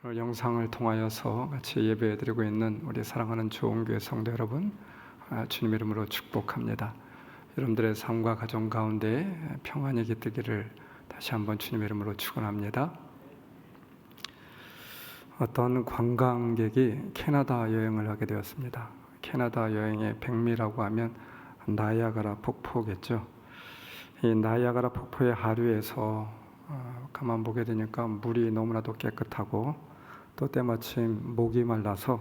영상을 통하여서 같이 예배드리고 있는 우리 사랑하는 좋은교회 성도 여러분, 주님의 이름으로 축복합니다. 여러분들의 삶과 가정 가운데 평안이 깃들기를 다시 한번 주님의 이름으로 축원합니다. 어떤 관광객이 캐나다 여행을 하게 되었습니다. 캐나다 여행의 백미라고 하면 나이아가라 폭포겠죠. 이 나이아가라 폭포의 하류에서 가만 보게 되니까 물이 너무나도 깨끗하고 또 때마침 목이 말라서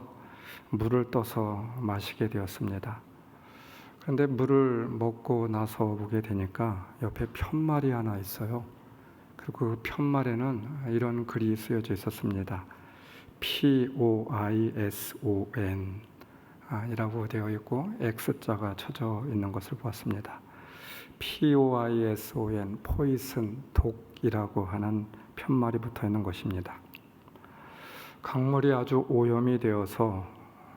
물을 떠서 마시게 되었습니다. 그런데 물을 먹고 나서 보게 되니까 옆에 편말이 하나 있어요. 그리고 그 편말에는 이런 글이 쓰여져 있었습니다. POISON 이라고 되어 있고 X자가 쳐져 있는 것을 보았습니다. POISON, 포이슨, 독이라고 하는 편말이 붙어 있는 것입니다. 강물이 아주 오염이 되어서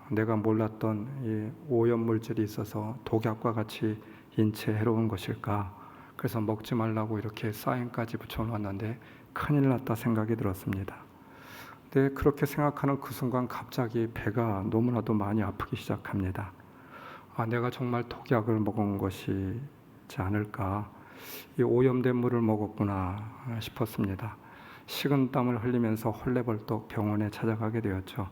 내가 몰랐던 이 오염 물질이 있어서 독약과 같이 인체에 해로운 것일까? 그래서 먹지 말라고 이렇게 사인까지 붙여놨는데 큰일 났다 생각이 들었습니다. 근데 그렇게 생각하는 그 순간 갑자기 배가 너무나도 많이 아프기 시작합니다. 내가 정말 독약을 먹은 것이지 않을까? 이 오염된 물을 먹었구나 싶었습니다. 식은땀을 흘리면서 헐레벌떡 병원에 찾아가게 되었죠.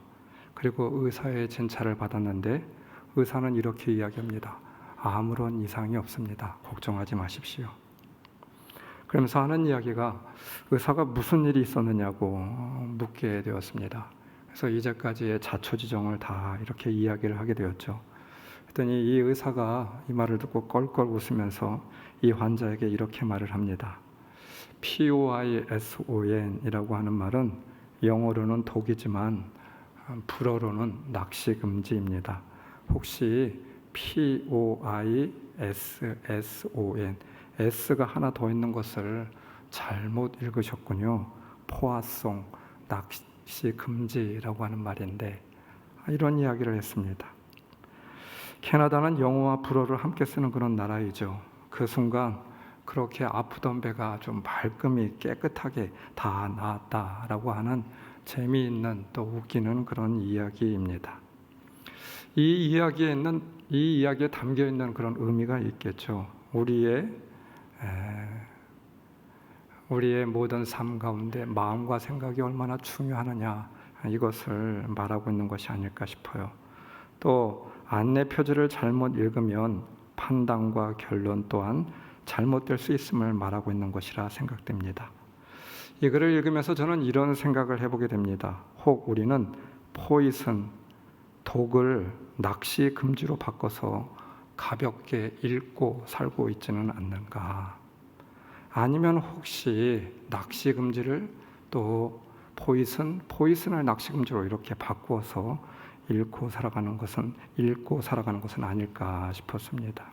그리고 의사의 진찰을 받았는데 의사는 이렇게 이야기합니다. 아무런 이상이 없습니다. 걱정하지 마십시오. 그러면서 하는 이야기가 의사가 무슨 일이 있었느냐고 묻게 되었습니다. 그래서 이제까지의 자초지종을 다 이렇게 이야기를 하게 되었죠. 그랬더니 이 의사가 이 말을 듣고 껄껄 웃으면서 이 환자에게 이렇게 말을 합니다. POISON이라고 하는 말은 영어로는 독이지만 불어로는 낚시금지입니다. 혹시 POISSON, S가 하나 더 있는 것을 잘못 읽으셨군요. 포화송, 낚시금지라고 하는 말인데 이런 이야기를 했습니다. 캐나다는 영어와 불어를 함께 쓰는 그런 나라이죠. 그 순간 그렇게 아프던 배가 좀 말끔히 깨끗하게 다 나았다라고 하는 재미있는 또 웃기는 그런 이야기입니다. 이 이야기에 담겨 있는 그런 의미가 있겠죠. 우리의 모든 삶 가운데 마음과 생각이 얼마나 중요하느냐 이것을 말하고 있는 것이 아닐까 싶어요. 또 안내 표지를 잘못 읽으면 판단과 결론 또한 잘못될 수 있음을 말하고 있는 것이라 생각됩니다. 이 글을 읽으면서 저는 이런 생각을 해보게 됩니다. 혹 우리는 포이슨, 독을 낚시 금지로 바꿔서 가볍게 읽고 살고 있지는 않는가? 아니면 혹시 낚시 금지를 또 포이슨을 낚시 금지로 이렇게 바꾸어서 읽고 살아가는 것은 아닐까 싶었습니다.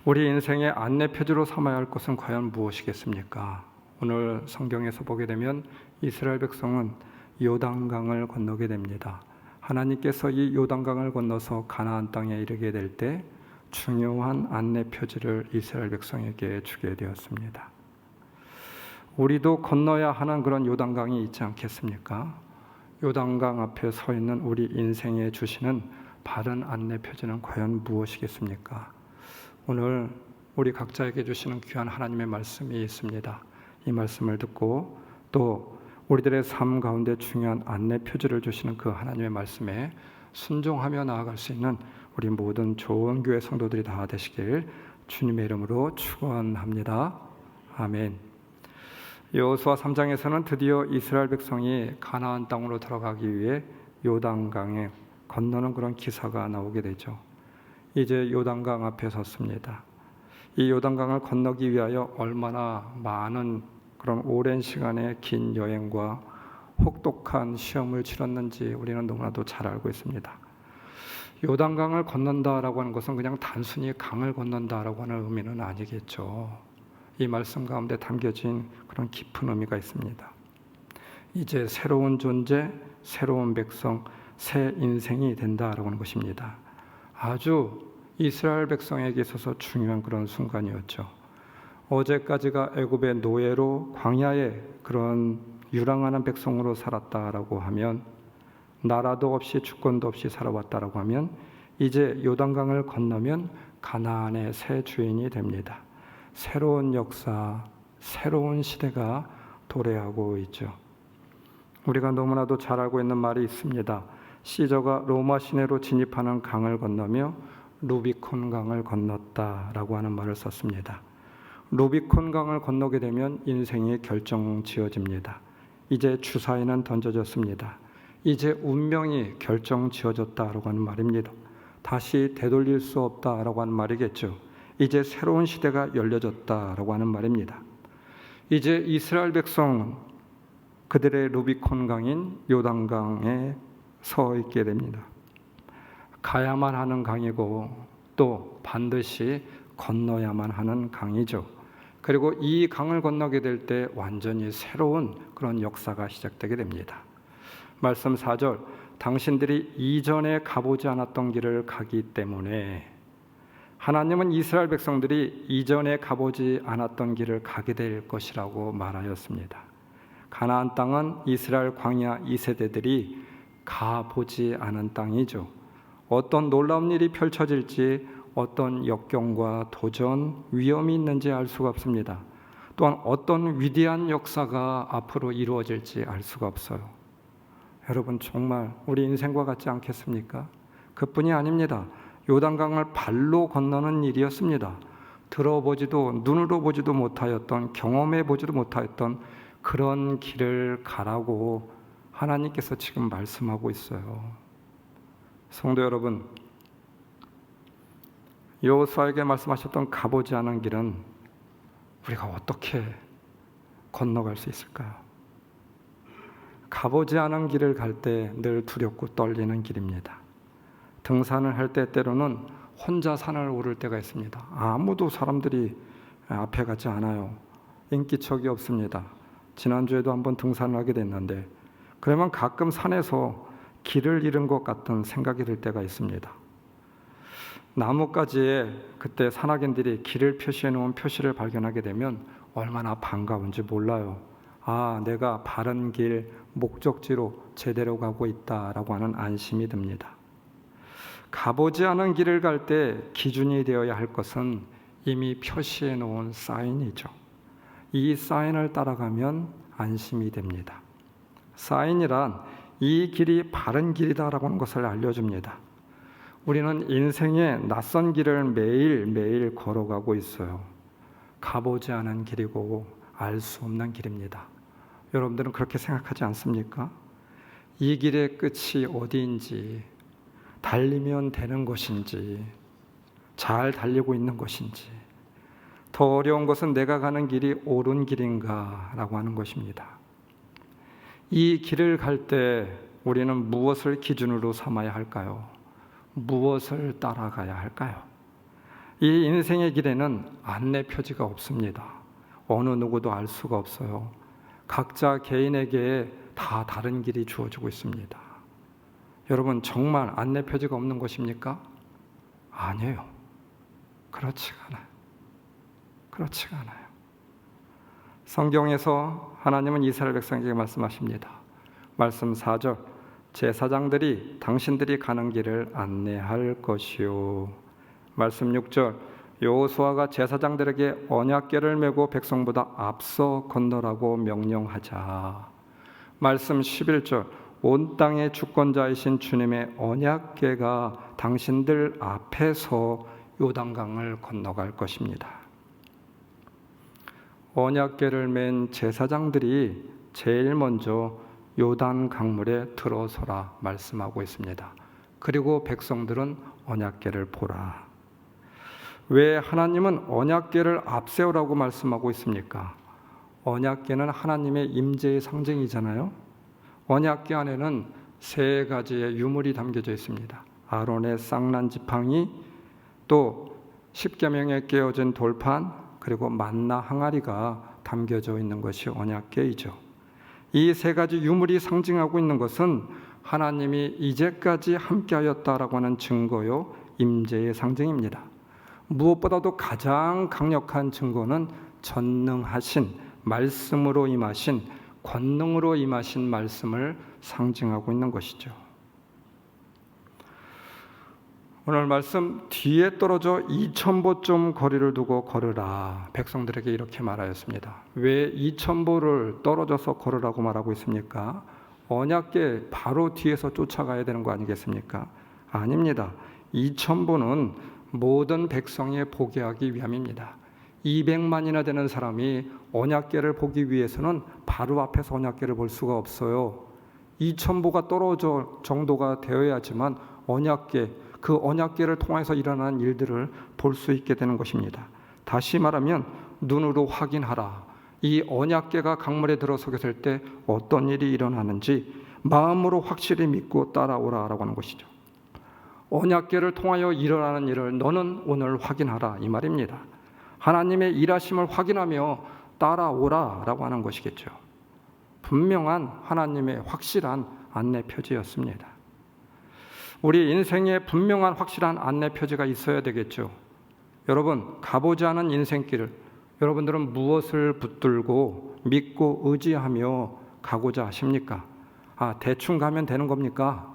우리 인생의 안내 표지로 삼아야 할 것은 과연 무엇이겠습니까? 오늘 성경에서 보게 되면 이스라엘 백성은 요단강을 건너게 됩니다. 하나님께서 이 요단강을 건너서 가나안 땅에 이르게 될 때 중요한 안내 표지를 이스라엘 백성에게 주게 되었습니다. 우리도 건너야 하는 그런 요단강이 있지 않겠습니까? 요단강 앞에 서 있는 우리 인생에 주시는 바른 안내 표지는 과연 무엇이겠습니까? 오늘 우리 각자에게 주시는 귀한 하나님의 말씀이 있습니다. 이 말씀을 듣고 또 우리들의 삶 가운데 중요한 안내 표지를 주시는 그 하나님의 말씀에 순종하며 나아갈 수 있는 우리 모든 좋은 교회 성도들이 다 되시길 주님의 이름으로 축원합니다. 아멘. 여호수아 3장에서는 드디어 이스라엘 백성이 가나안 땅으로 들어가기 위해 요단강에 건너는 그런 기사가 나오게 되죠. 이제 요단강 앞에 섰습니다. 이 요단강을 건너기 위하여 얼마나 많은 그런 오랜 시간의 긴 여행과 혹독한 시험을 치렀는지 우리는 너무나도 잘 알고 있습니다. 요단강을 건넌다라고 하는 것은 그냥 단순히 강을 건넌다라고 하는 의미는 아니겠죠. 이 말씀 가운데 담겨진 그런 깊은 의미가 있습니다. 이제 새로운 존재, 새로운 백성, 새 인생이 된다라고 하는 것입니다. 아주 이스라엘 백성에게 있어서 중요한 그런 순간이었죠. 어제까지가 애굽의 노예로 광야의 그런 유랑하는 백성으로 살았다라고 하면, 나라도 없이 주권도 없이 살아왔다라고 하면, 이제 요단강을 건너면 가나안의 새 주인이 됩니다. 새로운 역사, 새로운 시대가 도래하고 있죠. 우리가 너무나도 잘 알고 있는 말이 있습니다. 시저가 로마 시내로 진입하는 강을 건너며 루비콘 강을 건넜다라고 하는 말을 썼습니다. 루비콘 강을 건너게 되면 인생이 결정지어집니다. 이제 주사위는 던져졌습니다. 이제 운명이 결정지어졌다라고 하는 말입니다. 다시 되돌릴 수 없다라고 하는 말이겠죠. 이제 새로운 시대가 열려졌다라고 하는 말입니다. 이제 이스라엘 백성은 그들의 루비콘 강인 요단강에 서 있게 됩니다. 가야만 하는 강이고 또 반드시 건너야만 하는 강이죠. 그리고 이 강을 건너게 될 때 완전히 새로운 그런 역사가 시작되게 됩니다. 말씀 4절, 당신들이 이전에 가보지 않았던 길을 가기 때문에, 하나님은 이스라엘 백성들이 이전에 가보지 않았던 길을 가게 될 것이라고 말하였습니다. 가나안 땅은 이스라엘 광야 2세대들이 가보지 않은 땅이죠. 어떤 놀라운 일이 펼쳐질지, 어떤 역경과 도전, 위험이 있는지 알 수가 없습니다. 또한 어떤 위대한 역사가 앞으로 이루어질지 알 수가 없어요. 여러분, 정말 우리 인생과 같지 않겠습니까? 그뿐이 아닙니다. 요단강을 발로 건너는 일이었습니다. 들어보지도 눈으로 보지도 못하였던, 경험해 보지도 못하였던 그런 길을 가라고 하나님께서 지금 말씀하고 있어요. 성도 여러분, 여호수아에게 말씀하셨던 가보지 않은 길은 우리가 어떻게 건너갈 수 있을까요? 가보지 않은 길을 갈 때 늘 두렵고 떨리는 길입니다. 등산을 할 때 때로는 혼자 산을 오를 때가 있습니다. 아무도 사람들이 앞에 가지 않아요. 인기척이 없습니다. 지난주에도 한번 등산을 하게 됐는데, 그러면 가끔 산에서 길을 잃은 것 같은 생각이 들 때가 있습니다. 나뭇가지에 그때 산악인들이 길을 표시해 놓은 표시를 발견하게 되면 얼마나 반가운지 몰라요. 아, 내가 바른 길, 목적지로 제대로 가고 있다라고 하는 안심이 듭니다. 가보지 않은 길을 갈 때 기준이 되어야 할 것은 이미 표시해 놓은 사인이죠. 이 사인을 따라가면 안심이 됩니다. 사인이란 이 길이 바른 길이다라고 하는 것을 알려줍니다. 우리는 인생의 낯선 길을 매일매일 걸어가고 있어요. 가보지 않은 길이고 알 수 없는 길입니다. 여러분들은 그렇게 생각하지 않습니까? 이 길의 끝이 어디인지, 달리면 되는 것인지, 잘 달리고 있는 것인지, 더 어려운 것은 내가 가는 길이 옳은 길인가 라고 하는 것입니다. 이 길을 갈 때 우리는 무엇을 기준으로 삼아야 할까요? 무엇을 따라가야 할까요? 이 인생의 길에는 안내 표지가 없습니다. 어느 누구도 알 수가 없어요. 각자 개인에게 다 다른 길이 주어지고 있습니다. 여러분, 정말 안내 표지가 없는 것입니까? 아니에요. 그렇지가 않아요. 그렇지가 않아요. 성경에서 하나님은 이스라엘 백성에게 말씀하십니다. 말씀 4절, 제사장들이 당신들이 가는 길을 안내할 것이요. 말씀 6절, 여호수아가 제사장들에게 언약궤를 메고 백성보다 앞서 건너라고 명령하자. 말씀 11절, 온 땅의 주권자이신 주님의 언약궤가 당신들 앞에서 요단강을 건너갈 것입니다. 언약궤를 맨 제사장들이 제일 먼저 요단 강물에 들어서라 말씀하고 있습니다. 그리고 백성들은 언약궤를 보라. 왜 하나님은 언약궤를 앞세우라고 말씀하고 있습니까? 언약궤는 하나님의 임재의 상징이잖아요. 언약궤 안에는 세 가지의 유물이 담겨져 있습니다. 아론의 쌍난 지팡이, 또 십계명에 깨어진 돌판, 그리고 만나 항아리가 담겨져 있는 것이 언약궤이죠. 이 세 가지 유물이 상징하고 있는 것은 하나님이 이제까지 함께하였다라고 하는 증거요, 임재의 상징입니다. 무엇보다도 가장 강력한 증거는 전능하신 말씀으로 임하신 권능으로 임하신 말씀을 상징하고 있는 것이죠. 오늘 말씀 뒤에 떨어져 2000보쯤 거리를 두고 걸으라. 백성들에게 이렇게 말하였습니다. 왜 2000보를 떨어져서 걸으라고 말하고 있습니까? 언약궤 바로 뒤에서 쫓아가야 되는 거 아니겠습니까? 아닙니다. 2000보는 모든 백성에 보게 하기 위함입니다. 200만이나 되는 사람이 언약궤를 보기 위해서는 바로 앞에서 언약궤를 볼 수가 없어요. 2000보가 떨어져 정도가 되어야지만 그 언약궤를 통해서 일어나는 일들을 볼 수 있게 되는 것입니다. 다시 말하면 눈으로 확인하라. 이 언약궤가 강물에 들어서게 될 때 어떤 일이 일어나는지 마음으로 확실히 믿고 따라오라라고 하는 것이죠. 언약궤를 통하여 일어나는 일을 너는 오늘 확인하라 이 말입니다. 하나님의 일하심을 확인하며 따라오라라고 하는 것이겠죠. 분명한 하나님의 확실한 안내 표지였습니다. 우리 인생에 분명한 확실한 안내 표지가 있어야 되겠죠. 여러분, 가보지 않은 인생길을 여러분들은 무엇을 붙들고 믿고 의지하며 가고자 하십니까? 대충 가면 되는 겁니까?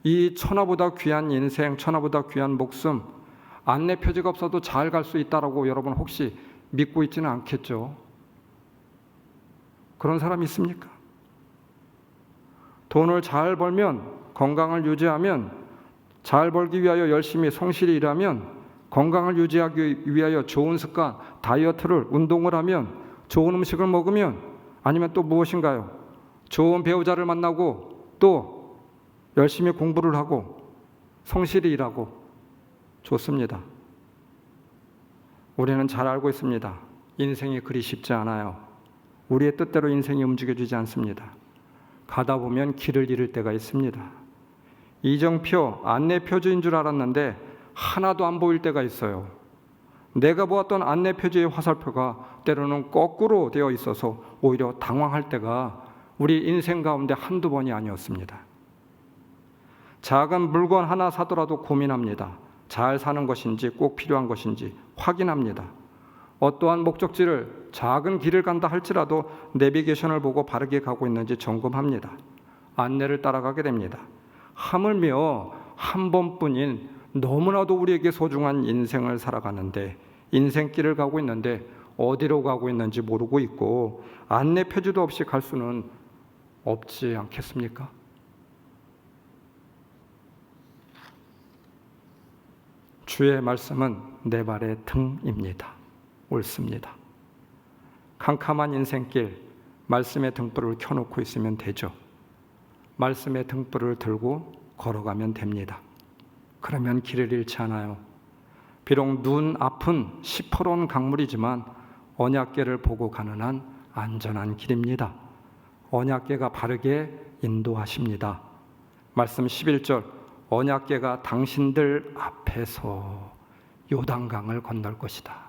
이 천하보다 귀한 인생, 천하보다 귀한 목숨, 안내 표지가 없어도 잘 갈 수 있다라고 여러분 혹시 믿고 있지는 않겠죠? 그런 사람 있습니까? 돈을 잘 벌면, 건강을 유지하면, 잘 벌기 위하여 열심히 성실히 일하면, 건강을 유지하기 위하여 좋은 습관, 다이어트를, 운동을 하면, 좋은 음식을 먹으면, 아니면 또 무엇인가요? 좋은 배우자를 만나고 또 열심히 공부를 하고 성실히 일하고 좋습니다. 우리는 잘 알고 있습니다. 인생이 그리 쉽지 않아요. 우리의 뜻대로 인생이 움직여지지 않습니다. 가다 보면 길을 잃을 때가 있습니다. 이정표, 안내표지인 줄 알았는데 하나도 안 보일 때가 있어요. 내가 보았던 안내표지의 화살표가 때로는 거꾸로 되어 있어서 오히려 당황할 때가 우리 인생 가운데 한두 번이 아니었습니다. 작은 물건 하나 사더라도 고민합니다. 잘 사는 것인지 꼭 필요한 것인지 확인합니다. 어떠한 목적지를 작은 길을 간다 할지라도 내비게이션을 보고 바르게 가고 있는지 점검합니다. 안내를 따라가게 됩니다. 하물며 한 번뿐인 너무나도 우리에게 소중한 인생을 살아가는데 인생길을 가고 있는데 어디로 가고 있는지 모르고 있고 안내 표지도 없이 갈 수는 없지 않겠습니까? 주의 말씀은 내 발의 등입니다. 옳습니다. 캄캄한 인생길, 말씀의 등불을 켜놓고 있으면 되죠. 말씀의 등불을 들고 걸어가면 됩니다. 그러면 길을 잃지 않아요. 비록 눈 앞은 시퍼런 강물이지만 언약궤를 보고 가는 한 안전한 길입니다. 언약궤가 바르게 인도하십니다. 말씀 11절, 언약궤가 당신들 앞에서 요단강을 건널 것이다.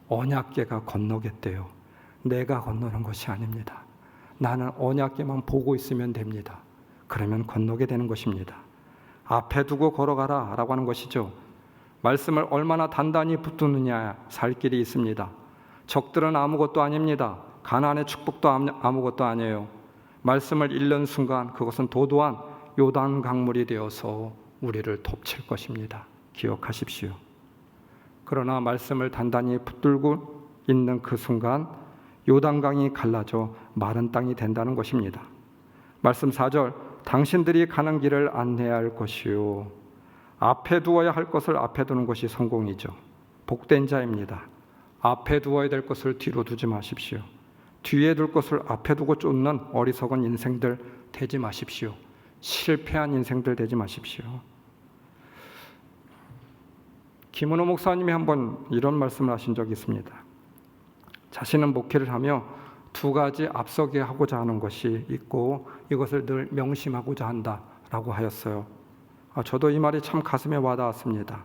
언약궤가 건너겠대요. 내가 건너는 것이 아닙니다. 나는 언약궤만 보고 있으면 됩니다. 그러면 건너게 되는 것입니다. 앞에 두고 걸어가라 라고 하는 것이죠. 말씀을 얼마나 단단히 붙드느냐 살 길이 있습니다. 적들은 아무것도 아닙니다. 가나안의 축복도 아무것도 아니에요. 말씀을 읽는 순간 그것은 도도한 요단 강물이 되어서 우리를 덮칠 것입니다. 기억하십시오. 그러나 말씀을 단단히 붙들고 있는 그 순간 요단강이 갈라져 마른 땅이 된다는 것입니다. 말씀 4절, 당신들이 가는 길을 안내해야 할 것이요. 앞에 두어야 할 것을 앞에 두는 것이 성공이죠. 복된 자입니다. 앞에 두어야 될 것을 뒤로 두지 마십시오. 뒤에 둘 것을 앞에 두고 쫓는 어리석은 인생들 되지 마십시오. 실패한 인생들 되지 마십시오. 김은호 목사님이 한번 이런 말씀을 하신 적이 있습니다. 자신은 목회를 하며 두 가지 앞서게 하고자 하는 것이 있고 이것을 늘 명심하고자 한다라고 하였어요. 저도 이 말이 참 가슴에 와닿았습니다.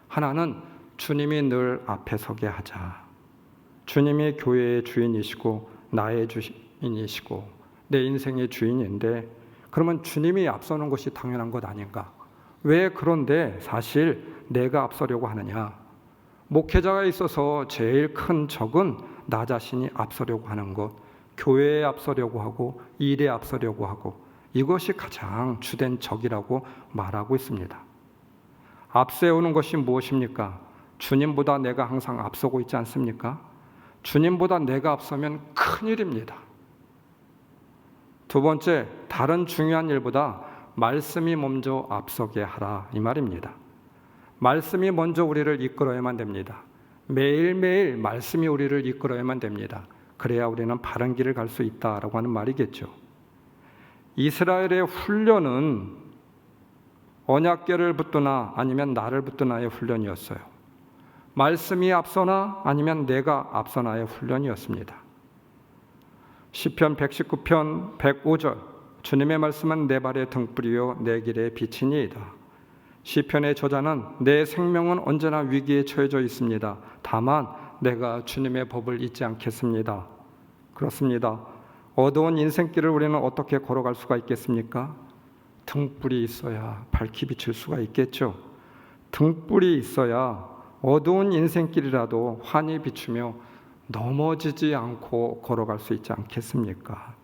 하나는 주님이 늘 앞에 서게 하자. 주님이 교회의 주인이시고 나의 주인이시고 내 인생의 주인인데 그러면 주님이 앞서는 것이 당연한 것 아닌가? 왜 그런데 사실 내가 앞서려고 하느냐? 목회자가 있어서 제일 큰 적은 나 자신이 앞서려고 하는 것, 교회에 앞서려고 하고 일에 앞서려고 하고 이것이 가장 주된 적이라고 말하고 있습니다. 앞세우는 것이 무엇입니까? 주님보다 내가 항상 앞서고 있지 않습니까? 주님보다 내가 앞서면 큰일입니다. 두 번째, 다른 중요한 일보다 말씀이 먼저 앞서게 하라 이 말입니다. 말씀이 먼저 우리를 이끌어야만 됩니다. 매일매일 말씀이 우리를 이끌어야만 됩니다. 그래야 우리는 바른 길을 갈 수 있다라고 하는 말이겠죠. 이스라엘의 훈련은 언약궤를 붙드나 아니면 나를 붙드나의 훈련이었어요. 말씀이 앞서나 아니면 내가 앞서나의 훈련이었습니다. 시편 119편 105절 주님의 말씀은 내 발의 등불이요 내 길의 빛이니이다. 시편의 저자는 내 생명은 언제나 위기에 처해져 있습니다. 다만 내가 주님의 법을 잊지 않겠습니다. 그렇습니다. 어두운 인생길을 우리는 어떻게 걸어갈 수가 있겠습니까? 등불이 있어야 밝히 비칠 수가 있겠죠. 등불이 있어야 어두운 인생길이라도 환히 비추며 넘어지지 않고 걸어갈 수 있지 않겠습니까?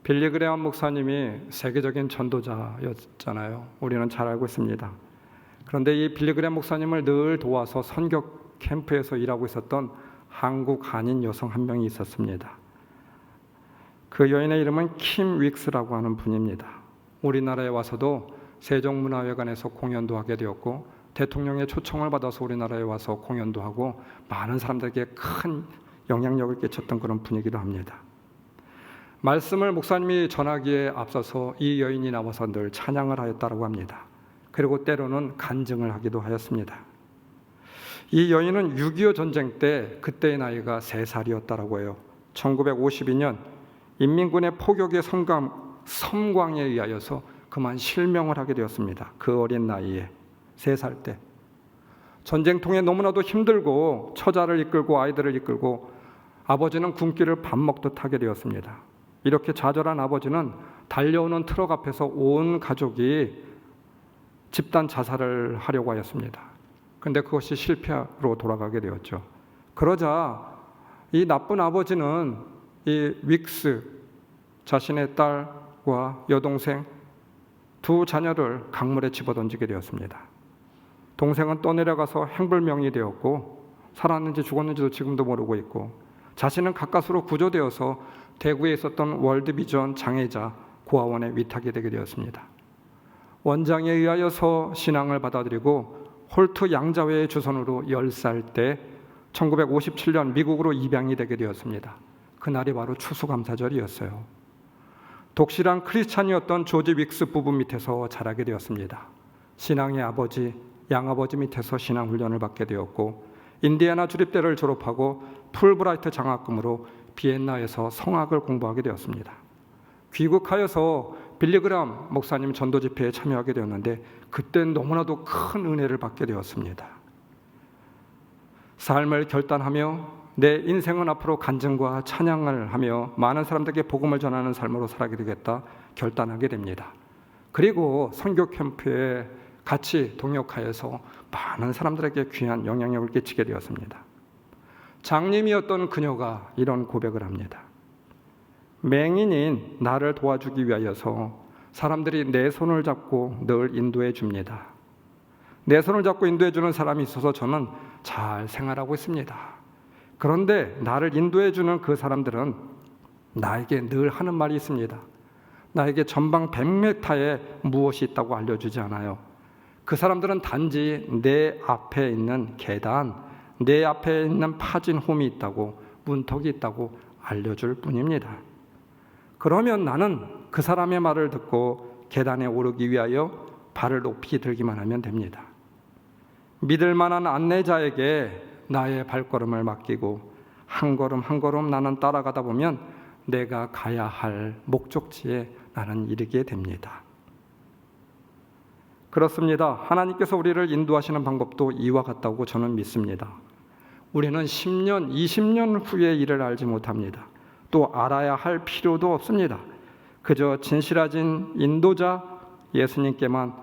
빌리 그레엄 목사님이 세계적인 전도자였잖아요. 우리는 잘 알고 있습니다. 그런데 이 빌리 그레엄 목사님을 늘 도와서 선교 캠프에서 일하고 있었던 한국 한인 여성 한 명이 있었습니다. 그 여인의 이름은 킴 윅스라고 하는 분입니다. 우리나라에 와서도 세종문화회관에서 공연도 하게 되었고 대통령의 초청을 받아서 우리나라에 와서 공연도 하고 많은 사람들에게 큰 영향력을 끼쳤던 그런 분이기도 합니다. 말씀을 목사님이 전하기에 앞서서 이 여인이 나와서 늘 찬양을 하였다고 합니다. 그리고 때로는 간증을 하기도 하였습니다. 이 여인은 6.25 전쟁 때 그때의 나이가 3살이었다고 해요. 1952년 인민군의 포격의 섬광에 의하여서 그만 실명을 하게 되었습니다. 그 어린 나이에 3살 때 전쟁통에 너무나도 힘들고 처자를 이끌고 아이들을 이끌고 아버지는 굶기를 밥 먹듯 하게 되었습니다. 이렇게 좌절한 아버지는 달려오는 트럭 앞에서 온 가족이 집단 자살을 하려고 하였습니다. 그런데 그것이 실패로 돌아가게 되었죠. 그러자 이 나쁜 아버지는 이 윅스 자신의 딸과 여동생 두 자녀를 강물에 집어던지게 되었습니다. 동생은 떠내려가서 행불명이 되었고 살았는지 죽었는지도 지금도 모르고 있고 자신은 가까스로 구조되어서 대구에 있었던 월드비전 장애자 고아원에 위탁이 되게 되었습니다. 원장에 의하여서 신앙을 받아들이고 홀트 양자회의 주선으로 10살 때 1957년 미국으로 입양이 되게 되었습니다. 그날이 바로 추수감사절이었어요. 독실한 크리스찬이었던 조지 윅스 부부 밑에서 자라게 되었습니다. 신앙의 아버지, 양아버지 밑에서 신앙훈련을 받게 되었고 인디애나 주립대를 졸업하고 풀브라이트 장학금으로 비엔나에서 성악을 공부하게 되었습니다. 귀국하여서 빌리 그레엄 목사님 전도 집회에 참여하게 되었는데 그땐 너무나도 큰 은혜를 받게 되었습니다. 삶을 결단하며 내 인생은 앞으로 간증과 찬양을 하며 많은 사람들에게 복음을 전하는 삶으로 살아게 되겠다 결단하게 됩니다. 그리고 선교 캠프에 같이 동역하여서 많은 사람들에게 귀한 영향력을 끼치게 되었습니다. 장님이었던 그녀가 이런 고백을 합니다. 맹인인 나를 도와주기 위하여서 사람들이 내 손을 잡고 늘 인도해 줍니다. 내 손을 잡고 인도해 주는 사람이 있어서 저는 잘 생활하고 있습니다. 그런데 나를 인도해 주는 그 사람들은 나에게 늘 하는 말이 있습니다. 나에게 전방 100m에 무엇이 있다고 알려주지 않아요. 그 사람들은 단지 내 앞에 있는 계단, 내 앞에 있는 파진 홈이 있다고, 문턱이 있다고 알려줄 뿐입니다. 그러면 나는 그 사람의 말을 듣고 계단에 오르기 위하여 발을 높이 들기만 하면 됩니다. 믿을 만한 안내자에게 나의 발걸음을 맡기고 한 걸음 한 걸음 나는 따라가다 보면 내가 가야 할 목적지에 나는 이르게 됩니다. 그렇습니다. 하나님께서 우리를 인도하시는 방법도 이와 같다고 저는 믿습니다. 우리는 10년, 20년 후의 일을 알지 못합니다. 또 알아야 할 필요도 없습니다. 그저 진실하신 인도자 예수님께만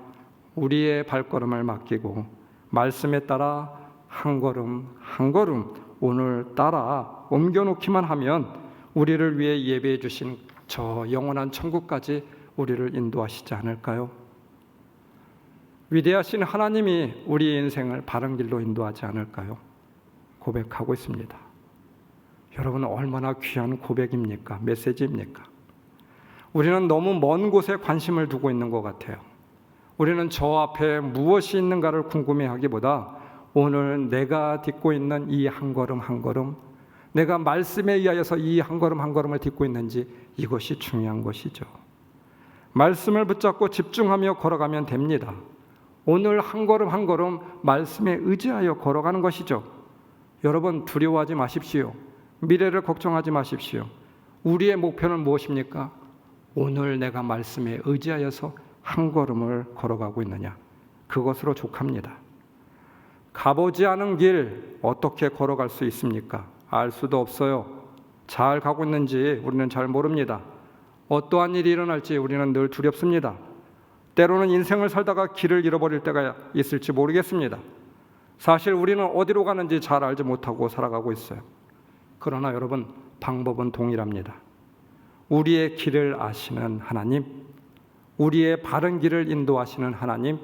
우리의 발걸음을 맡기고 말씀에 따라 한 걸음 한 걸음 오늘따라 옮겨놓기만 하면 우리를 위해 예배해 주신 저 영원한 천국까지 우리를 인도하시지 않을까요? 위대하신 하나님이 우리 인생을 바른 길로 인도하지 않을까요? 고백하고 있습니다. 여러분, 얼마나 귀한 고백입니까? 메시지입니까? 우리는 너무 먼 곳에 관심을 두고 있는 것 같아요. 우리는 저 앞에 무엇이 있는가를 궁금해하기보다 오늘 내가 딛고 있는 이 한 걸음 한 걸음, 내가 말씀에 의하여서 이 한 걸음 한 걸음을 딛고 있는지, 이것이 중요한 것이죠. 말씀을 붙잡고 집중하며 걸어가면 됩니다. 오늘 한 걸음 한 걸음 말씀에 의지하여 걸어가는 것이죠. 여러분, 두려워하지 마십시오. 미래를 걱정하지 마십시오. 우리의 목표는 무엇입니까? 오늘 내가 말씀에 의지하여서 한 걸음을 걸어가고 있느냐, 그것으로 족합니다. 가보지 않은 길 어떻게 걸어갈 수 있습니까? 알 수도 없어요. 잘 가고 있는지 우리는 잘 모릅니다. 어떠한 일이 일어날지 우리는 늘 두렵습니다. 때로는 인생을 살다가 길을 잃어버릴 때가 있을지 모르겠습니다. 사실 우리는 어디로 가는지 잘 알지 못하고 살아가고 있어요. 그러나 여러분, 방법은 동일합니다. 우리의 길을 아시는 하나님, 우리의 바른 길을 인도하시는 하나님,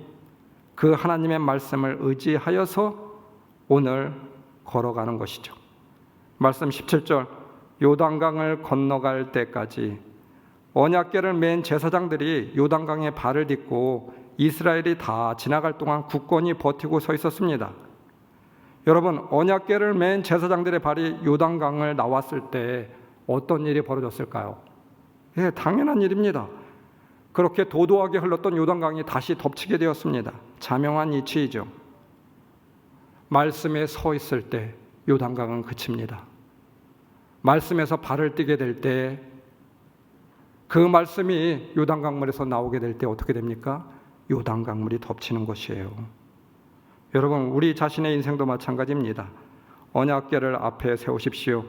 그 하나님의 말씀을 의지하여서 오늘 걸어가는 것이죠. 말씀 17절, 요단강을 건너갈 때까지 언약궤를 맨 제사장들이 요단강에 발을 딛고 이스라엘이 다 지나갈 동안 굳건히 버티고 서 있었습니다. 여러분, 언약궤를 맨 제사장들의 발이 요단강을 나왔을 때 어떤 일이 벌어졌을까요? 예, 당연한 일입니다. 그렇게 도도하게 흘렀던 요단강이 다시 덮치게 되었습니다. 자명한 이치이죠. 말씀에 서 있을 때 요단강은 그칩니다. 말씀에서 발을 떼게 될 때, 그 말씀이 요단강물에서 나오게 될 때 어떻게 됩니까? 요단강물이 덮치는 것이에요. 여러분, 우리 자신의 인생도 마찬가지입니다. 언약궤를 앞에 세우십시오.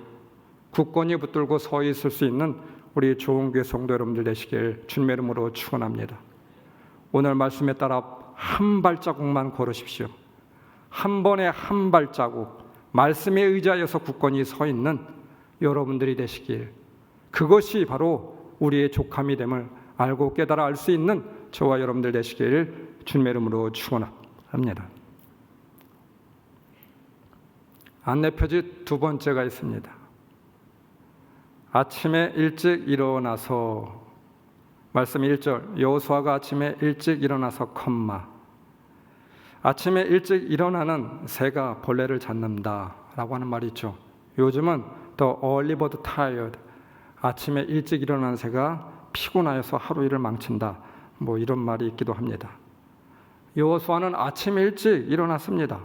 굳건히 붙들고 서 있을 수 있는 우리 좋은 교회 성도 여러분들 되시길 주님의 이름으로 축원합니다. 오늘 말씀에 따라 한 발자국만 걸으십시오. 한 번에 한 발자국, 말씀에 의지하여서 굳건히 서 있는 여러분들이 되시길, 그것이 바로 우리의 족함이 됨을 알고 깨달아 알 수 있는 저와 여러분들 되시길 주님의 이름으로 축원합니다. 안내표지 두 번째가 있습니다. 아침에 일찍 일어나서, 말씀 1절, 여호수아가 아침에 일찍 일어나서 아침에 일찍 일어나는 새가 벌레를 잡는다 라고 하는 말이 있죠. 요즘은 The early bird tired, 아침에 일찍 일어나는 새가 피곤하여서 하루 일을 망친다, 뭐 이런 말이 있기도 합니다. 여호수아는 아침에 일찍 일어났습니다.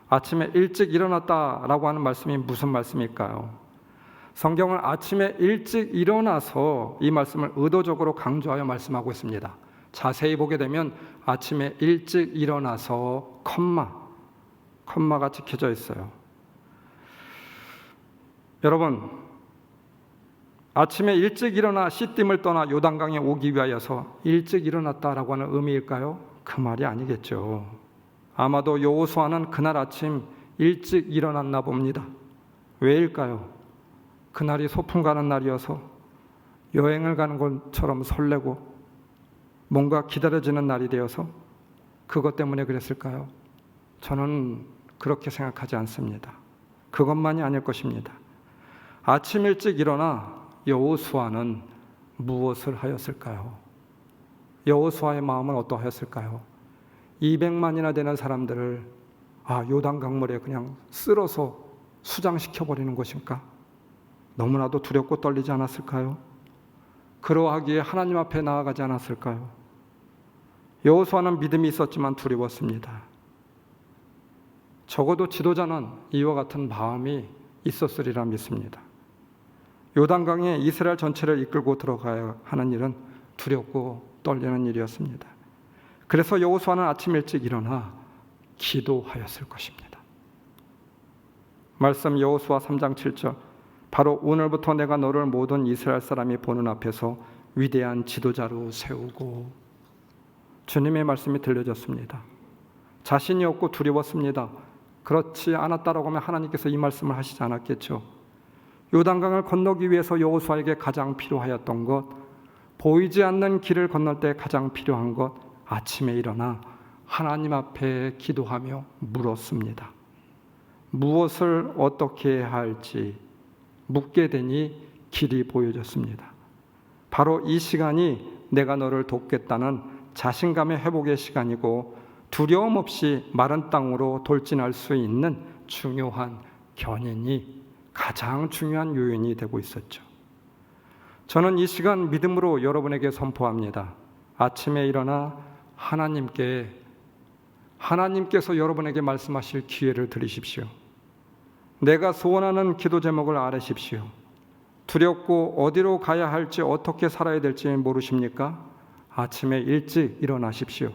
아침에 일찍 일어났다라고 하는 말씀이 무슨 말씀일까요? 성경은 아침에 일찍 일어나서 이 말씀을 의도적으로 강조하여 말씀하고 있습니다. 자세히 보게 되면 아침에 일찍 일어나서 컴마가 찍혀져 있어요. 여러분, 아침에 일찍 일어나 시딤을 떠나 요단강에 오기 위하여서 일찍 일어났다라고 하는 의미일까요? 그 말이 아니겠죠. 아마도 여호수아는 그날 아침 일찍 일어났나 봅니다. 왜일까요? 그날이 소풍 가는 날이어서 여행을 가는 것처럼 설레고 뭔가 기다려지는 날이 되어서 그것 때문에 그랬을까요? 저는 그렇게 생각하지 않습니다. 그것만이 아닐 것입니다. 아침 일찍 일어나 여호수아는 무엇을 하였을까요? 여호수아의 마음은 어떠하였을까요? 200만이나 되는 사람들을 요단 강물에 그냥 쓸어서 수장시켜버리는 것인가? 너무나도 두렵고 떨리지 않았을까요? 그러하기에 하나님 앞에 나아가지 않았을까요? 여호수아는 믿음이 있었지만 두려웠습니다. 적어도 지도자는 이와 같은 마음이 있었으리라 믿습니다. 요단강에 이스라엘 전체를 이끌고 들어가야 하는 일은 두렵고 떨리는 일이었습니다. 그래서 여호수아는 아침 일찍 일어나 기도하였을 것입니다. 말씀 여호수아 3장 7절, 바로 오늘부터 내가 너를 모든 이스라엘 사람이 보는 앞에서 위대한 지도자로 세우고, 주님의 말씀이 들려졌습니다. 자신이 없고 두려웠습니다. 그렇지 않았다라고 하면 하나님께서 이 말씀을 하시지 않았겠죠. 요단강을 건너기 위해서 여호수아에게 가장 필요하였던 것, 보이지 않는 길을 건널 때 가장 필요한 것, 아침에 일어나 하나님 앞에 기도하며 물었습니다. 무엇을 어떻게 해야 할지 묻게 되니 길이 보여졌습니다. 바로 이 시간이 내가 너를 돕겠다는 자신감의 회복의 시간이고 두려움 없이 마른 땅으로 돌진할 수 있는 중요한 견인이 가장 중요한 요인이 되고 있었죠. 저는 이 시간 믿음으로 여러분에게 선포합니다. 아침에 일어나 하나님께서 여러분에게 말씀하실 기회를 드리십시오. 내가 소원하는 기도 제목을 아뢰십시오. 두렵고 어디로 가야 할지 어떻게 살아야 될지 모르십니까? 아침에 일찍 일어나십시오.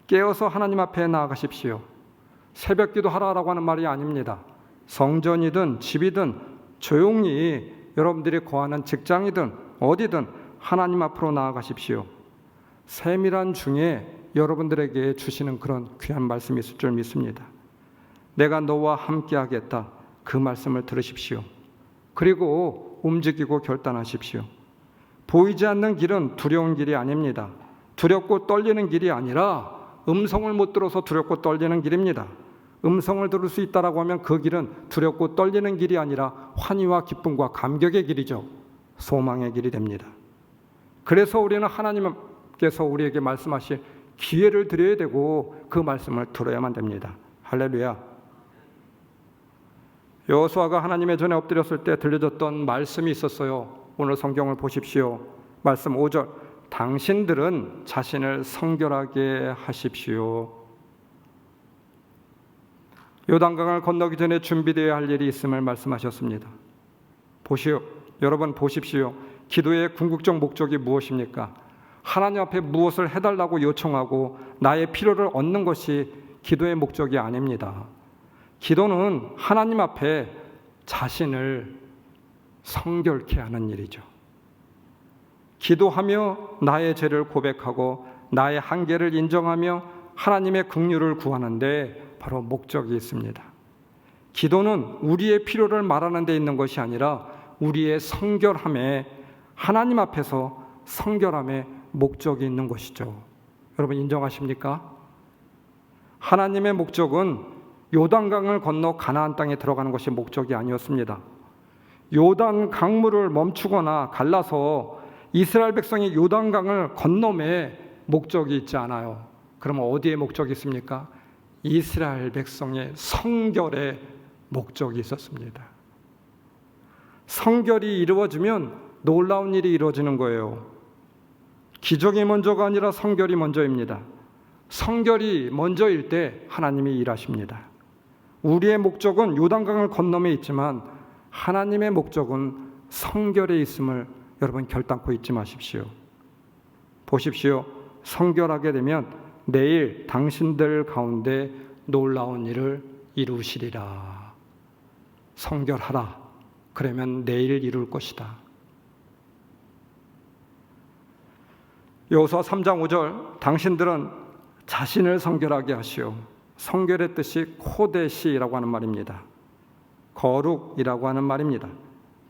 깨어서 하나님 앞에 나아가십시오. 새벽 기도하라고 하는 말이 아닙니다. 성전이든 집이든 조용히 여러분들이 거하는 직장이든 어디든 하나님 앞으로 나아가십시오. 세밀한 중에 여러분들에게 주시는 그런 귀한 말씀이 있을 줄 믿습니다. 내가 너와 함께 하겠다. 그 말씀을 들으십시오. 그리고 움직이고 결단하십시오. 보이지 않는 길은 두려운 길이 아닙니다. 두렵고 떨리는 길이 아니라 음성을 못 들어서 두렵고 떨리는 길입니다. 음성을 들을 수 있다라고 하면 그 길은 두렵고 떨리는 길이 아니라 환희와 기쁨과 감격의 길이죠. 소망의 길이 됩니다. 그래서 우리는 하나님께서 우리에게 말씀하실 기회를 드려야 되고 그 말씀을 들어야만 됩니다. 할렐루야. 여호수아가 하나님의 전에 엎드렸을 때 들려줬던 말씀이 있었어요. 오늘 성경을 보십시오. 말씀 5절. 당신들은 자신을 성결하게 하십시오. 요단강을 건너기 전에 준비되어야 할 일이 있음을 말씀하셨습니다. 여러분 보십시오. 기도의 궁극적 목적이 무엇입니까? 하나님 앞에 무엇을 해달라고 요청하고 나의 필요를 얻는 것이 기도의 목적이 아닙니다. 기도는 하나님 앞에 자신을 성결케 하는 일이죠. 기도하며 나의 죄를 고백하고 나의 한계를 인정하며 하나님의 긍휼을 구하는데 바로 목적이 있습니다. 기도는 우리의 필요를 말하는 데 있는 것이 아니라 우리의 성결함에 하나님 앞에서 성결함에 목적이 있는 것이죠. 여러분 인정하십니까? 하나님의 목적은 요단강을 건너 가나안 땅에 들어가는 것이 목적이 아니었습니다. 요단 강물을 멈추거나 갈라서 이스라엘 백성이 요단강을 건너매 목적이 있지 않아요. 그러면 어디에 목적이 있습니까? 이스라엘 백성의 성결에 목적이 있었습니다. 성결이 이루어지면 놀라운 일이 이루어지는 거예요. 기적이 먼저가 아니라 성결이 먼저입니다. 성결이 먼저일 때 하나님이 일하십니다. 우리의 목적은 요단강을 건너에 있지만 하나님의 목적은 성결에 있음을 여러분 결단코 잊지 마십시오. 보십시오. 성결하게 되면 내일 당신들 가운데 놀라운 일을 이루시리라. 성결하라. 그러면 내일 이룰 것이다. 여호수아 3장 5절 당신들은 자신을 성결하게 하시오. 성결의 뜻이 코데시라고 하는 말입니다. 거룩이라고 하는 말입니다.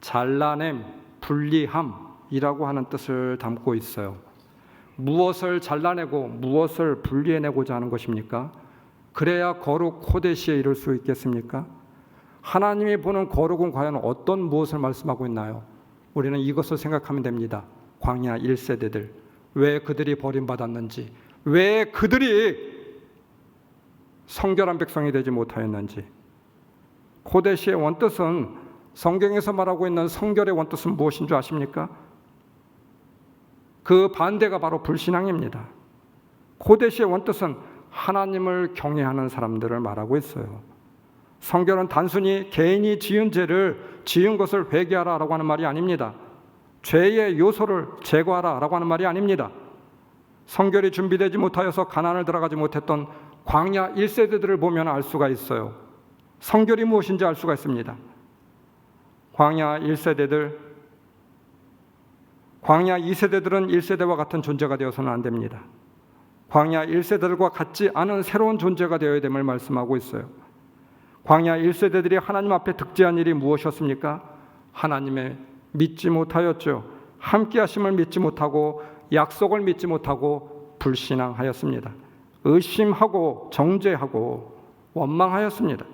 잘라냄, 분리함이라고 하는 뜻을 담고 있어요. 무엇을 잘라내고 무엇을 분리해내고자 하는 것입니까? 그래야 거룩 코데시에 이를 수 있겠습니까? 하나님이 보는 거룩은 과연 어떤 무엇을 말씀하고 있나요? 우리는 이것을 생각하면 됩니다. 광야 1세대들 왜 그들이 버림받았는지, 왜 그들이 성결한 백성이 되지 못하였는지. 코데시의 원뜻은 성경에서 말하고 있는 성결의 원뜻은 무엇인 줄 아십니까? 그 반대가 바로 불신앙입니다. 코데시의 원뜻은 하나님을 경외하는 사람들을 말하고 있어요. 성결은 단순히 개인이 지은 죄를 지은 것을 회개하라라고 하는 말이 아닙니다. 죄의 요소를 제거하라라고 하는 말이 아닙니다. 성결이 준비되지 못하여서 가나안을 들어가지 못했던 광야 1세대들을 보면 알 수가 있어요. 성결이 무엇인지 알 수가 있습니다. 광야 1세대들, 광야 2세대들은 1세대와 같은 존재가 되어서는 안 됩니다. 광야 1세대들과 같지 않은 새로운 존재가 되어야 됨을 말씀하고 있어요. 광야 1세대들이 하나님 앞에 득제한 일이 무엇이었습니까? 하나님의 믿지 못하였죠. 함께 하심을 믿지 못하고 약속을 믿지 못하고 불신앙하였습니다. 의심하고 정죄하고 원망하였습니다.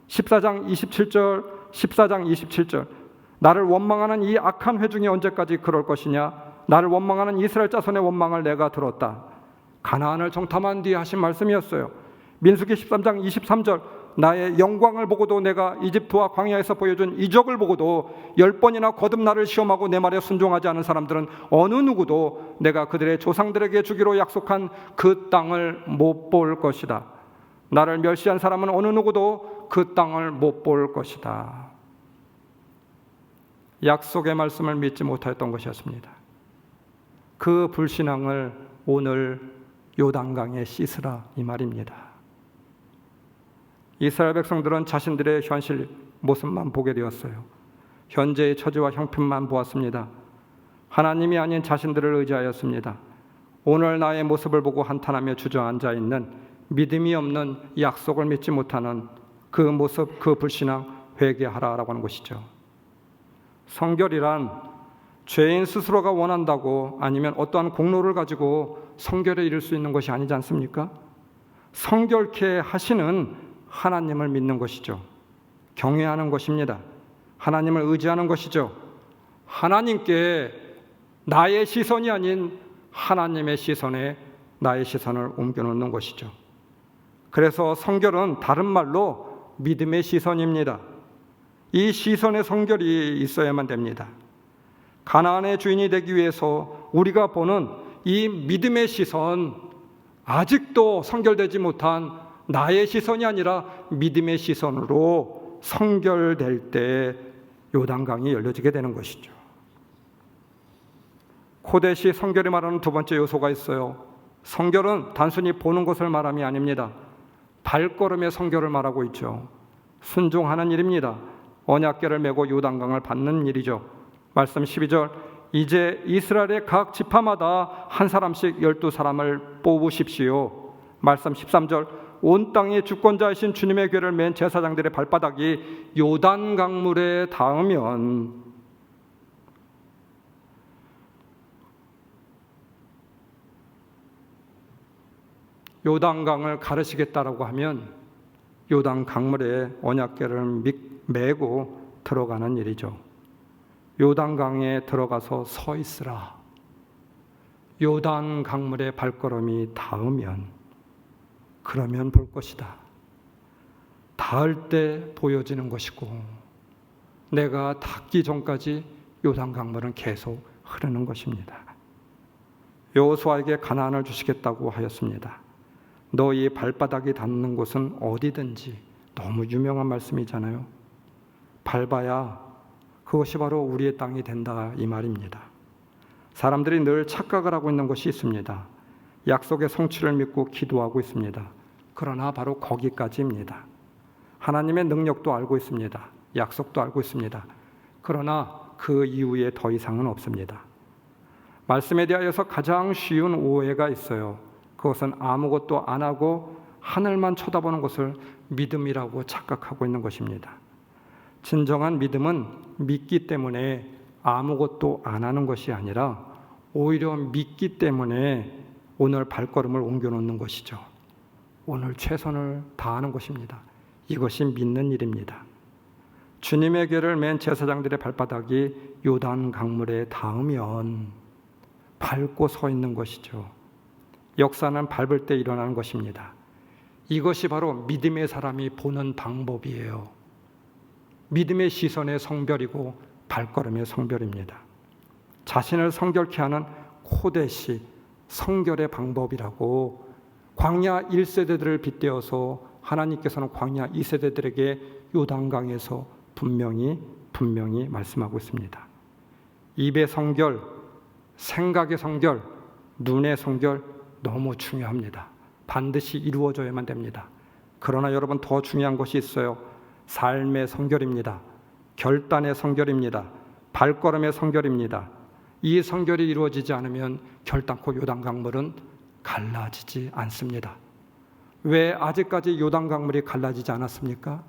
14장 27절 나를 원망하는 이 악한 회중이 언제까지 그럴 것이냐? 나를 원망하는 이스라엘 자손의 원망을 내가 들었다. 가나안을 정탐한 뒤에 하신 말씀이었어요. 민수기 13장 23절 나의 영광을 보고도 내가 이집트와 광야에서 보여준 이적을 보고도 10번이나 거듭 나를 시험하고 내 말에 순종하지 않은 사람들은 어느 누구도 내가 그들의 조상들에게 주기로 약속한 그 땅을 못 볼 것이다. 나를 멸시한 사람은 어느 누구도 그 땅을 못 볼 것이다. 약속의 말씀을 믿지 못하였던 것이었습니다. 그 불신앙을 오늘 요단강에 씻으라 이 말입니다. 이스라엘 백성들은 자신들의 현실 모습만 보게 되었어요. 현재의 처지와 형편만 보았습니다. 하나님이 아닌 자신들을 의지하였습니다. 오늘 나의 모습을 보고 한탄하며 주저앉아 있는 믿음이 없는 약속을 믿지 못하는 그 모습, 그 불신앙 회개하라라고 하는 것이죠. 성결이란 죄인 스스로가 원한다고 아니면 어떠한 공로를 가지고 성결에 이를 수 있는 것이 아니지 않습니까? 성결케 하시는 하나님을 믿는 것이죠. 경외하는 것입니다. 하나님을 의지하는 것이죠. 하나님께 나의 시선이 아닌 하나님의 시선에 나의 시선을 옮겨놓는 것이죠. 그래서 성결은 다른 말로 믿음의 시선입니다. 이 시선의 성결이 있어야만 됩니다. 가나안의 주인이 되기 위해서 우리가 보는 이 믿음의 시선, 아직도 성결되지 못한 나의 시선이 아니라 믿음의 시선으로 성결될 때 요단강이 열려지게 되는 것이죠. 코데시 성결이 말하는 두 번째 요소가 있어요. 성결은 단순히 보는 것을 말함이 아닙니다. 발걸음의 성결을 말하고 있죠. 순종하는 일입니다. 언약궤를 메고 요단강을 받는 일이죠. 말씀 12절 이제 이스라엘의 각 지파마다 한 사람씩 12사람을 뽑으십시오. 말씀 13절 온 땅의 주권자이신 주님의 궤를 맨 제사장들의 발바닥이 요단 강물에 닿으면 요단강을 가르시겠다라고 하면 요단 강물에 언약궤를 메고 들어가는 일이죠. 요단강에 들어가서 서 있으라. 요단 강물에 발걸음이 닿으면 그러면 볼 것이다. 닿을 때 보여지는 것이고 내가 닿기 전까지 요단 강물은 계속 흐르는 것입니다. 여호수아에게 가나안을 주시겠다고 하였습니다. 너희 발바닥이 닿는 곳은 어디든지 너무 유명한 말씀이잖아요. 밟아야 그것이 바로 우리의 땅이 된다 이 말입니다. 사람들이 늘 착각을 하고 있는 것이 있습니다. 약속의 성취를 믿고 기도하고 있습니다. 그러나 바로 거기까지입니다. 하나님의 능력도 알고 있습니다. 약속도 알고 있습니다. 그러나 그 이후에 더 이상은 없습니다. 말씀에 대하여서 가장 쉬운 오해가 있어요. 그것은 아무것도 안 하고 하늘만 쳐다보는 것을 믿음이라고 착각하고 있는 것입니다. 진정한 믿음은 믿기 때문에 아무것도 안 하는 것이 아니라 오히려 믿기 때문에 오늘 발걸음을 옮겨놓는 것이죠. 오늘 최선을 다하는 것입니다. 이것이 믿는 일입니다. 주님의 궤를 맨 제사장들의 발바닥이 요단 강물에 닿으면 밟고 서 있는 것이죠. 역사는 밟을 때 일어나는 것입니다. 이것이 바로 믿음의 사람이 보는 방법이에요. 믿음의 시선의 성별이고 발걸음의 성별입니다. 자신을 성결케 하는 코데시, 성결의 방법이라고 광야 1세대들을 빗대어서 하나님께서는 광야 2세대들에게 요단강에서 분명히 말씀하고 있습니다. 입의 성결, 생각의 성결, 눈의 성결 너무 중요합니다. 반드시 이루어져야만 됩니다. 그러나 여러분 더 중요한 것이 있어요. 삶의 성결입니다. 결단의 성결입니다. 발걸음의 성결입니다. 이 성결이 이루어지지 않으면 결단코 요단강물은 갈라지지 않습니다. 왜 아직까지 요단강물이 갈라지지 않았습니까?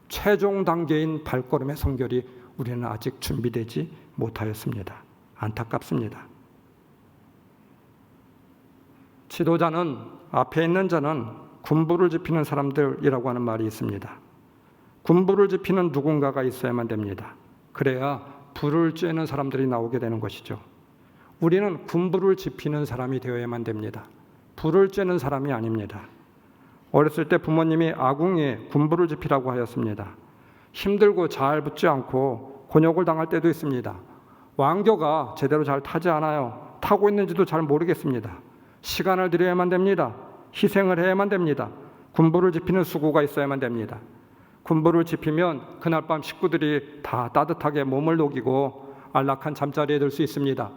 최종 단계인 발걸음의 성결이 우리는 아직 준비되지 못하였습니다. 안타깝습니다. 지도자는, 앞에 있는 자는 군부를 지피는 사람들이라고 하는 말이 있습니다. 군부를 지피는 누군가가 있어야만 됩니다. 그래야 불을 쬐는 사람들이 나오게 되는 것이죠. 우리는 군부를 지피는 사람이 되어야만 됩니다. 불을 쬐는 사람이 아닙니다. 어렸을 때 부모님이 아궁이에 군부를 지피라고 하였습니다. 힘들고 잘 붙지 않고 곤욕을 당할 때도 있습니다. 왕교가 제대로 잘 타지 않아요. 타고 있는지도 잘 모르겠습니다. 시간을 들여야만 됩니다. 희생을 해야만 됩니다. 군부를 지피는 수고가 있어야만 됩니다. 군부를 지피면 그날 밤 식구들이 다 따뜻하게 몸을 녹이고 안락한 잠자리에 들 수 있습니다.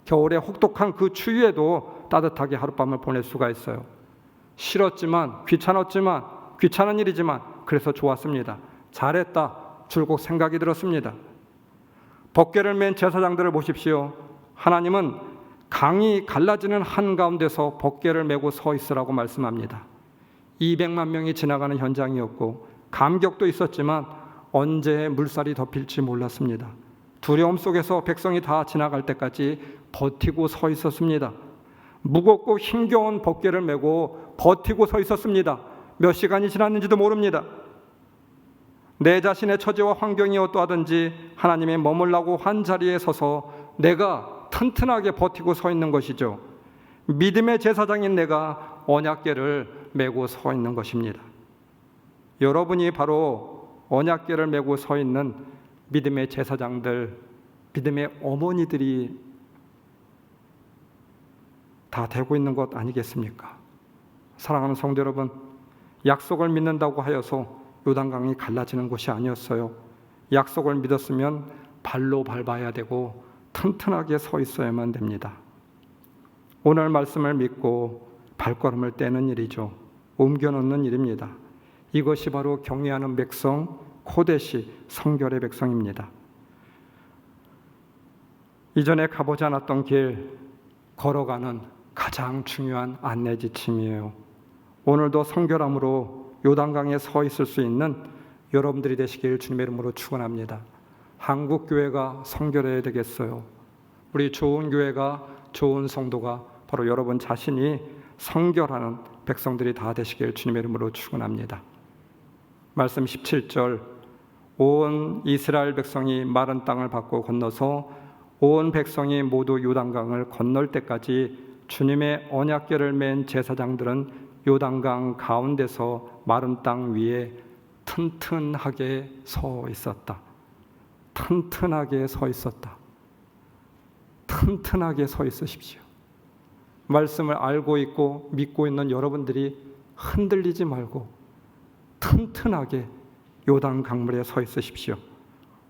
겨울에 혹독한 그 추위에도 따뜻하게 하룻밤을 보낼 수가 있어요. 싫었지만, 귀찮았지만, 귀찮은 일이지만 그래서 좋았습니다. 잘했다, 줄곧 생각이 들었습니다. 법궤를 맨 제사장들을 보십시오. 하나님은 강이 갈라지는 한가운데서 법궤를 메고 서 있으라고 말씀합니다. 200만 명이 지나가는 현장이었고 감격도 있었지만 언제 물살이 덮일지 몰랐습니다. 두려움 속에서 백성이 다 지나갈 때까지 버티고 서 있었습니다. 무겁고 힘겨운 법궤를 메고 버티고 서 있었습니다. 몇 시간이 지났는지도 모릅니다. 내 자신의 처지와 환경이 어떠하든지 하나님의 머물라고 한 자리에 서서 내가 튼튼하게 버티고 서 있는 것이죠. 믿음의 제사장인 내가 언약궤를 메고 서 있는 것입니다. 여러분이 바로 언약궤를 메고 서 있는 믿음의 제사장들, 믿음의 어머니들이 다 되고 있는 것 아니겠습니까? 사랑하는 성도 여러분, 약속을 믿는다고 하여서 요단강이 갈라지는 것이 아니었어요. 약속을 믿었으면 발로 밟아야 되고 튼튼하게 서 있어야만 됩니다. 오늘 말씀을 믿고 발걸음을 떼는 일이죠. 옮겨놓는 일입니다. 이것이 바로 경외하는 백성, 코데시 성결의 백성입니다. 이전에 가보지 않았던 길 걸어가는 가장 중요한 안내 지침이에요. 오늘도 성결함으로 요단강에 서 있을 수 있는 여러분들이 되시길 주님의 이름으로 축원합니다. 한국 교회가 성결해야 되겠어요. 우리 좋은 교회가, 좋은 성도가 바로 여러분 자신이 성결하는 백성들이 다 되시길 주님의 이름으로 축원합니다. 말씀 17절, 온 이스라엘 백성이 마른 땅을 밟고 건너서 온 백성이 모두 요단강을 건널 때까지 주님의 언약궤를 맨 제사장들은 요단강 가운데서 마른 땅 위에 튼튼하게 서 있었다. 튼튼하게 서 있었다. 튼튼하게 서 있으십시오. 말씀을 알고 있고 믿고 있는 여러분들이 흔들리지 말고 튼튼하게 요단 강물에 서 있으십시오.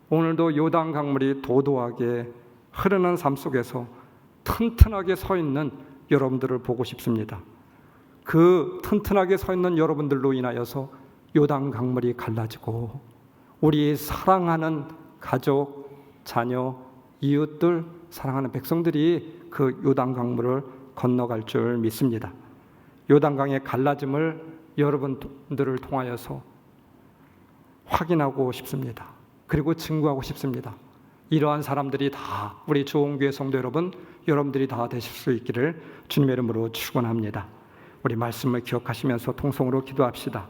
오늘도 요단 강물이 도도하게 흐르는 삶 속에서 튼튼하게 서 있는 여러분들을 보고 싶습니다. 그 튼튼하게 서 있는 여러분들로 인하여서 요단 강물이 갈라지고 우리 사랑하는 가족, 자녀, 이웃들, 사랑하는 백성들이 그 요단 강물을 건너갈 줄 믿습니다. 요단강의 갈라짐을 여러분들을 통하여서 확인하고 싶습니다. 그리고 증거하고 싶습니다. 이러한 사람들이 다 우리 좋은 교회 성도 여러분, 여러분들이 다 되실 수 있기를 주님의 이름으로 축원합니다. 우리 말씀을 기억하시면서 통성으로 기도합시다.